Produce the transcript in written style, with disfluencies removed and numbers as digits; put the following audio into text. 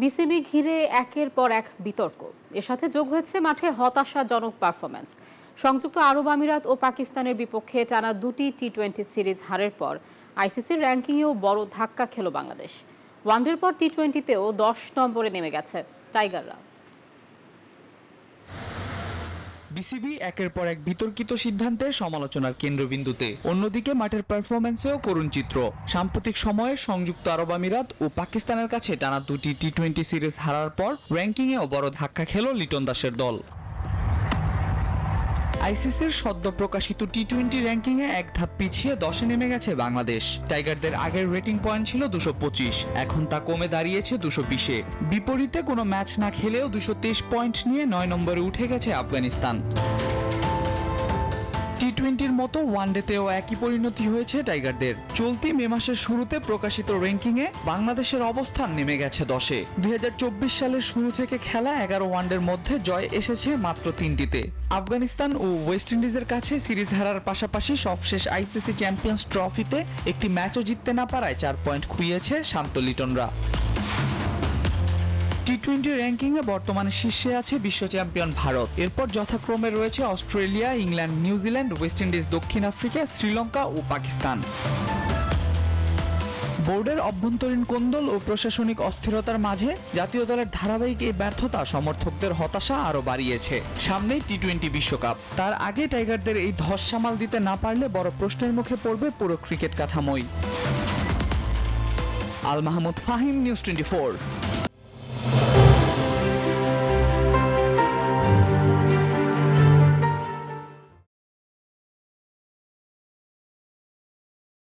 BCB ঘিরে একের পর এক বিতর্ক, এর সাথে যোগ হয়েছে মাঠে হতাশাজনক পারফরম্যান্স। সংযুক্ত আরব আমিরাত ও পাকিস্তানের বিপক্ষে টানা দুটি টি-20 সিরিজ হারের পর আইসিসির র্যাঙ্কিংয়েও বড় ধাক্কা খেল বাংলাদেশ। ওয়ানডের পর টি-20তেও 10 নম্বরে নেমে গেছে টাইগাররা। বিসিবি একের পর এক বিতর্কিত সিদ্ধান্তে সমালোচনার কেন্দ্রবিন্দুতে, অন্যদিকে মাঠের পারফরম্যান্সেও করুণ চিত্র। সাম্প্রতিক সময়ে সংযুক্ত আরব আমিরাত ও পাকিস্তানের কাছে টানা দুটি টি-20 সিরিজ হারার পর র্যাঙ্কিংয়েও বড় ধাক্কা খেল লিটন দাসের দল। আইসিসির সদ্য প্রকাশিত টি-20 র্যাঙ্কিংয়ে এক ধাপ পিছিয়ে 10-এ নেমে গেছে বাংলাদেশ। টাইগারদের আগের রেটিং পয়েন্ট ছিল 225, এখন তা কমে দাঁড়িয়েছে 220-এ। বিপরীতে কোনো ম্যাচ না খেলেও 223 পয়েন্ট নিয়ে 9 নম্বরে উঠে গেছে আফগানিস্তান। টি-20-র মতো ওয়ানডেতেও একই পরিণতি হয়েছে টাইগারদের। চলতি মে মাসের শুরুতে প্রকাশিত র্যাঙ্কিংয়ে বাংলাদেশের অবস্থান নেমে গেছে 10-এ। 2024 সালের শুরু থেকে খেলা 11 ওয়ানডের মধ্যে জয় এসেছে মাত্র 3টিতে। আফগানিস্তান ও ওয়েস্ট ইন্ডিজের কাছে সিরিজ হারার পাশাপাশি সবশেষ আইসিসি চ্যাম্পিয়ন্স ট্রফিতে একটি ম্যাচও জিততে না পারায় 4 পয়েন্ট খুইয়েছে শান্ত লিটনরা। টি-20 র্যাঙ্কিংয়ে বর্তমানে শীর্ষে আছে বিশ্ব চ্যাম্পিয়ন ভারত। এরপর যথাক্রমে রয়েছে Australia, England, New Zealand, West Indies, দক্ষিণ আফ্রিকা, শ্রীলঙ্কা ও পাকিস্তান। বোর্ডের অভ্যন্তরীণ কোন্দল ও প্রশাসনিক অস্থিরতার মাঝে জাতীয় দলের ধারাবাহিক এই ব্যর্থতা সমর্থকদের হতাশা আরও বাড়িয়েছে। সামনেই টি-20 বিশ্বকাপ, তার আগে টাইগারদের এই ধস সামাল দিতে না পারলে বড় প্রশ্নের মুখে পড়বে পুরো ক্রিকেট কাঠামোই। আল মাহমুদ ফাহিম, নিউজ 24।